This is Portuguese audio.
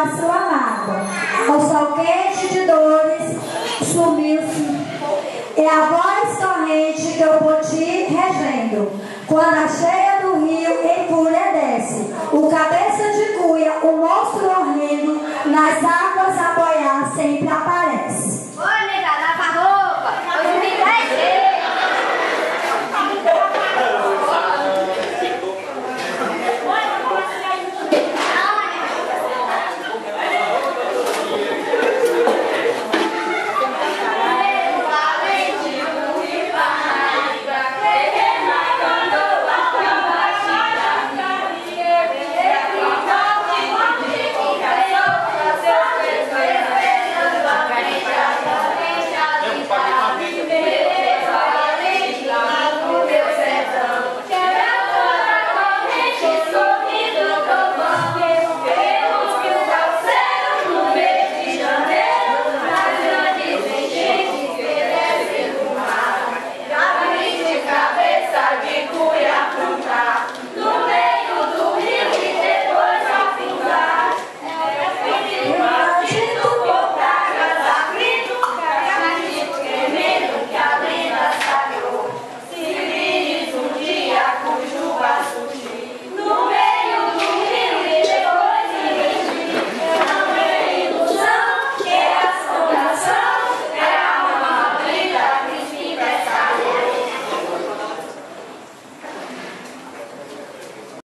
a sua mágoa. O sol quente de dores sumiu-se, e a voz torrente que eu poti regendo. Quando a cheia do rio em fúria desce, o cabeça de cuia, o monstro horrendo,